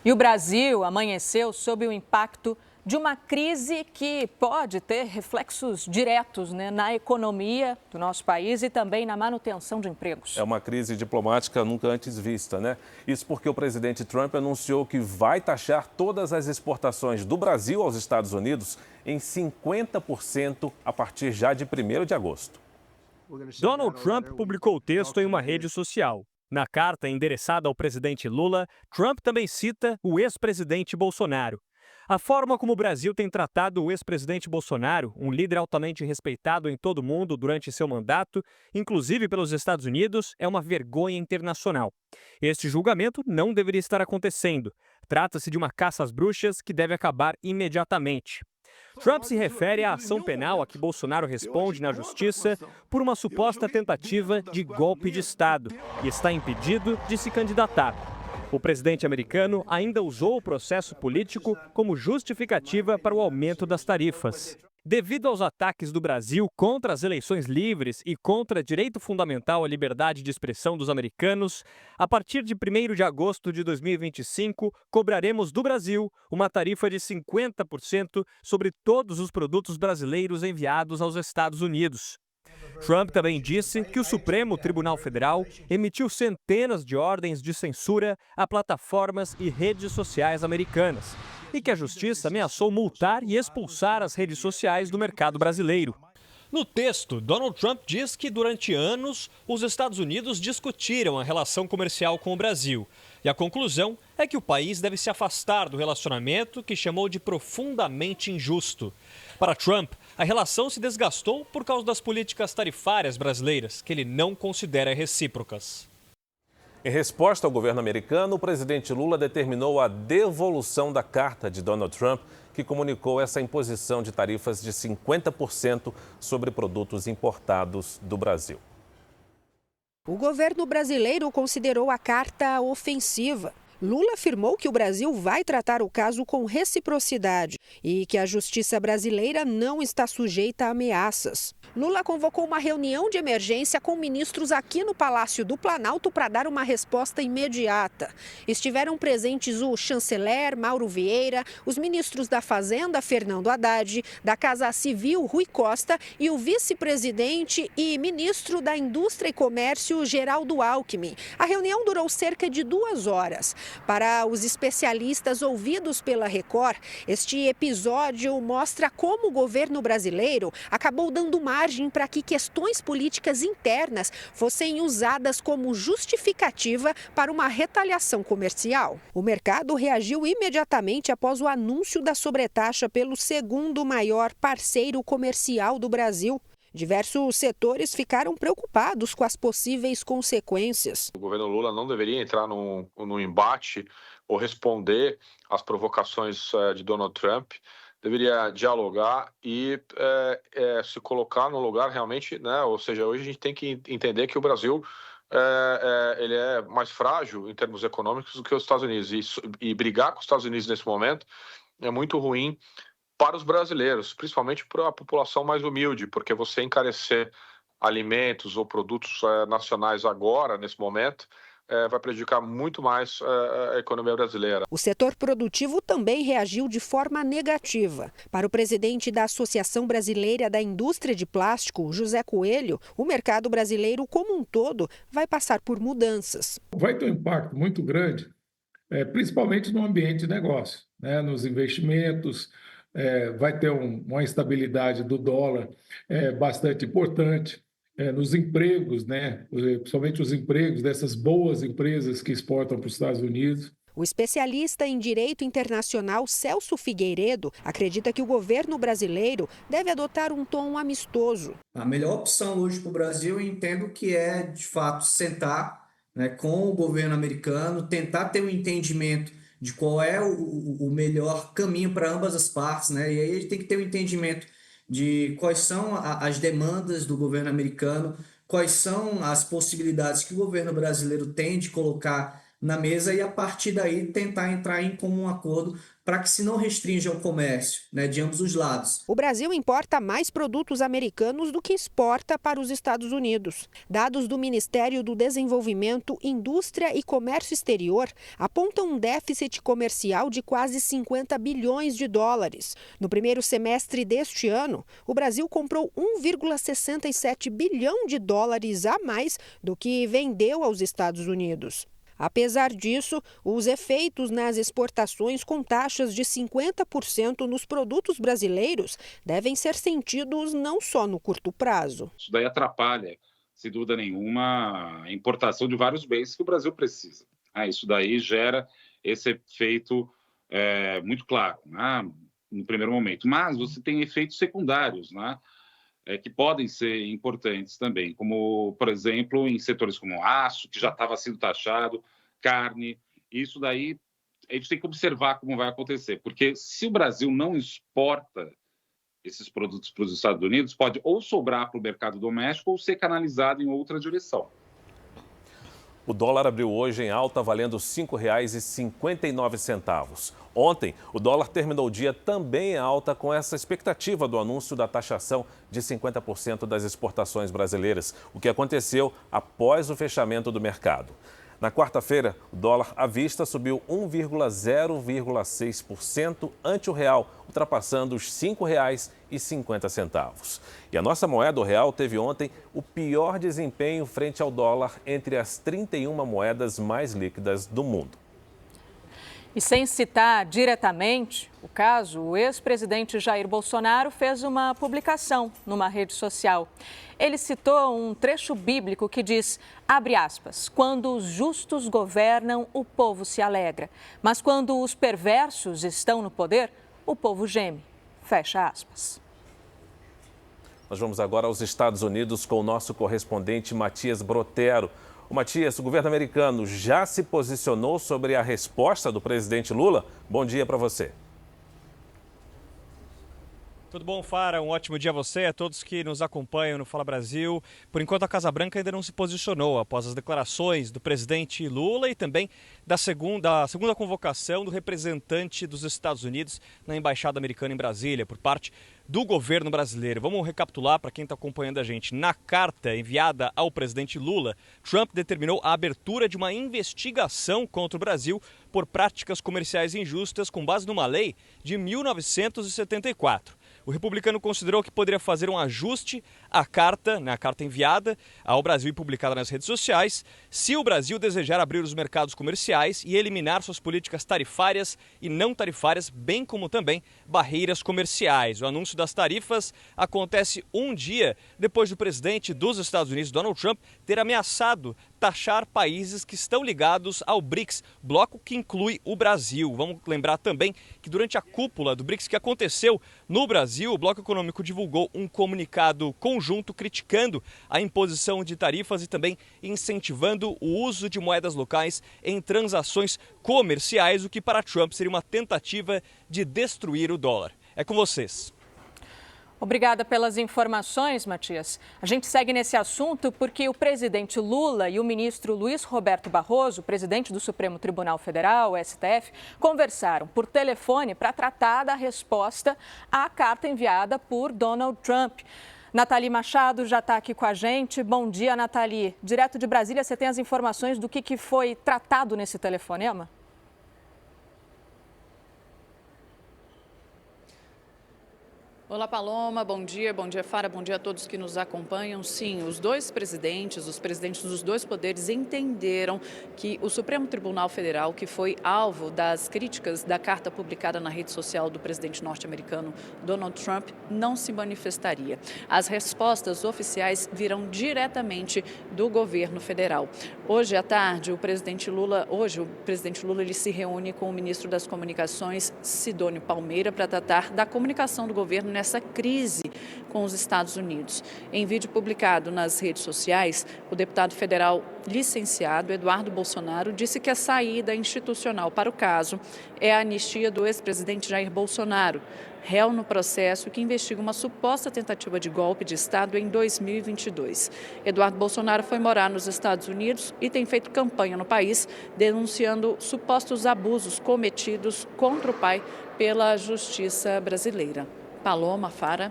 E o Brasil amanheceu sob o impacto de uma crise que pode ter reflexos diretos, na economia do nosso país e também na manutenção de empregos. É uma crise diplomática nunca antes vista, né? Isso porque o presidente Trump anunciou que vai taxar todas as exportações do Brasil aos Estados Unidos em 50% a partir já de 1º de agosto. Donald Trump publicou o texto em uma rede social. Na carta endereçada ao presidente Lula, Trump também cita o ex-presidente Bolsonaro. A forma como o Brasil tem tratado o ex-presidente Bolsonaro, um líder altamente respeitado em todo o mundo durante seu mandato, inclusive pelos Estados Unidos, é uma vergonha internacional. Este julgamento não deveria estar acontecendo. Trata-se de uma caça às bruxas que deve acabar imediatamente. Trump se refere à ação penal a que Bolsonaro responde na justiça por uma suposta tentativa de golpe de Estado e está impedido de se candidatar. O presidente americano ainda usou o processo político como justificativa para o aumento das tarifas. Devido aos ataques do Brasil contra as eleições livres e contra direito fundamental à liberdade de expressão dos americanos, a partir de 1º de agosto de 2025, cobraremos do Brasil uma tarifa de 50% sobre todos os produtos brasileiros enviados aos Estados Unidos. Trump também disse que o Supremo Tribunal Federal emitiu centenas de ordens de censura a plataformas e redes sociais americanas e que a justiça ameaçou multar e expulsar as redes sociais do mercado brasileiro. No texto, Donald Trump diz que durante anos os Estados Unidos discutiram a relação comercial com o Brasil. E a conclusão é que o país deve se afastar do relacionamento que chamou de profundamente injusto. Para Trump, a relação se desgastou por causa das políticas tarifárias brasileiras, que ele não considera recíprocas. Em resposta ao governo americano, o presidente Lula determinou a devolução da carta de Donald Trump, que comunicou essa imposição de tarifas de 50% sobre produtos importados do Brasil. O governo brasileiro considerou a carta ofensiva. Lula afirmou que o Brasil vai tratar o caso com reciprocidade e que a justiça brasileira não está sujeita a ameaças. Lula convocou uma reunião de emergência com ministros aqui no Palácio do Planalto para dar uma resposta imediata. Estiveram presentes o chanceler Mauro Vieira, os ministros da Fazenda, Fernando Haddad, da Casa Civil, Rui Costa, e o vice-presidente e ministro da Indústria e Comércio, Geraldo Alckmin. A reunião durou cerca de 2 horas. Para os especialistas ouvidos pela Record, este episódio mostra como o governo brasileiro acabou dando margem para que questões políticas internas fossem usadas como justificativa para uma retaliação comercial. O mercado reagiu imediatamente após o anúncio da sobretaxa pelo 2º maior parceiro comercial do Brasil. Diversos setores ficaram preocupados com as possíveis consequências. O governo Lula não deveria entrar num embate ou responder às provocações de Donald Trump. Deveria dialogar e se colocar no lugar realmente, né? Ou seja, hoje a gente tem que entender que o Brasil ele é mais frágil em termos econômicos do que os Estados Unidos. E brigar com os Estados Unidos nesse momento é muito ruim para os brasileiros, principalmente para a população mais humilde, porque você encarecer alimentos ou produtos nacionais agora, nesse momento, vai prejudicar muito mais a economia brasileira. O setor produtivo também reagiu de forma negativa. Para o presidente da Associação Brasileira da Indústria de Plástico, José Coelho, o mercado brasileiro como um todo vai passar por mudanças. Vai ter um impacto muito grande, principalmente no ambiente de negócio, né, nos investimentos. Vai ter uma instabilidade do dólar bastante importante, nos empregos, né? Principalmente os empregos dessas boas empresas que exportam para os Estados Unidos. O especialista em direito internacional Celso Figueiredo acredita que o governo brasileiro deve adotar um tom amistoso. A melhor opção hoje para o Brasil, eu entendo que é, de fato, sentar, né, com o governo americano, tentar ter um entendimento de qual é o melhor caminho para ambas as partes, né? E aí a gente tem que ter um entendimento de quais são as demandas do governo americano, quais são as possibilidades que o governo brasileiro tem de colocar na mesa e, a partir daí, tentar entrar em comum acordo para que se não restrinja o comércio, né, de ambos os lados. O Brasil importa mais produtos americanos do que exporta para os Estados Unidos. Dados do Ministério do Desenvolvimento, Indústria e Comércio Exterior apontam um déficit comercial de quase 50 bilhões de dólares. No primeiro semestre deste ano, o Brasil comprou 1,67 bilhão de dólares a mais do que vendeu aos Estados Unidos. Apesar disso, os efeitos nas exportações com taxas de 50% nos produtos brasileiros devem ser sentidos não só no curto prazo. Isso daí atrapalha, sem dúvida nenhuma, a importação de vários bens que o Brasil precisa. Isso daí gera esse efeito muito claro, né, no primeiro momento. Mas você tem efeitos secundários, né, que podem ser importantes também, como, por exemplo, em setores como aço, que já estava sendo taxado, carne. Isso daí a gente tem que observar como vai acontecer, porque se o Brasil não exporta esses produtos para os Estados Unidos, pode ou sobrar para o mercado doméstico ou ser canalizado em outra direção. O dólar abriu hoje em alta, valendo R$ 5,59. Ontem, o dólar terminou o dia também em alta, com essa expectativa do anúncio da taxação de 50% das exportações brasileiras, o que aconteceu após o fechamento do mercado. Na quarta-feira, o dólar à vista subiu 1,06% ante o real, ultrapassando os R$ 5,50. E a nossa moeda, o real, teve ontem o pior desempenho frente ao dólar entre as 31 moedas mais líquidas do mundo. E sem citar diretamente o caso, o ex-presidente Jair Bolsonaro fez uma publicação numa rede social. Ele citou um trecho bíblico que diz, abre aspas, quando os justos governam, o povo se alegra, mas quando os perversos estão no poder, o povo geme, fecha aspas. Nós vamos agora aos Estados Unidos com o nosso correspondente Matias Brotero. Matias, o governo americano já se posicionou sobre a resposta do presidente Lula? Bom dia para você. Tudo bom, Fara? Um ótimo dia a você, a todos que nos acompanham no Fala Brasil. Por enquanto, a Casa Branca ainda não se posicionou após as declarações do presidente Lula e também da segunda convocação do representante dos Estados Unidos na Embaixada Americana em Brasília, por parte do governo brasileiro. Vamos recapitular para quem está acompanhando a gente. Na carta enviada ao presidente Lula, Trump determinou a abertura de uma investigação contra o Brasil por práticas comerciais injustas com base numa lei de 1974. O republicano considerou que poderia fazer um ajuste à carta, na carta enviada ao Brasil e publicada nas redes sociais, se o Brasil desejar abrir os mercados comerciais e eliminar suas políticas tarifárias e não tarifárias, bem como também barreiras comerciais. O anúncio das tarifas acontece um dia depois do presidente dos Estados Unidos, Donald Trump, ter ameaçado taxar países que estão ligados ao BRICS, bloco que inclui o Brasil. Vamos lembrar também que durante a cúpula do BRICS que aconteceu no Brasil, o bloco econômico divulgou um comunicado conjunto criticando a imposição de tarifas e também incentivando o uso de moedas locais em transações comerciais, o que para Trump seria uma tentativa de destruir o dólar. É com vocês. Obrigada pelas informações, Matias. A gente segue nesse assunto porque o presidente Lula e o ministro Luiz Roberto Barroso, presidente do Supremo Tribunal Federal, STF, conversaram por telefone para tratar da resposta à carta enviada por Donald Trump. Nathalie Machado já está aqui com a gente. Bom dia, Nathalie. Direto de Brasília, você tem as informações do que foi tratado nesse telefonema? Olá, Paloma, bom dia, Fara, bom dia a todos que nos acompanham. Sim, os presidentes dos dois poderes entenderam que o Supremo Tribunal Federal, que foi alvo das críticas da carta publicada na rede social do presidente norte-americano Donald Trump, não se manifestaria. As respostas oficiais virão diretamente do governo federal. Hoje à tarde, o presidente Lula ele se reúne com o ministro das Comunicações, Sidônio Palmeira, para tratar da comunicação do governo nessa crise com os Estados Unidos. Em vídeo publicado nas redes sociais, o deputado federal licenciado Eduardo Bolsonaro disse que a saída institucional para o caso é a anistia do ex-presidente Jair Bolsonaro. réu no processo que investiga uma suposta tentativa de golpe de Estado em 2022. Eduardo Bolsonaro foi morar nos Estados Unidos e tem feito campanha no país, denunciando supostos abusos cometidos contra o pai pela justiça brasileira. Paloma, Fara.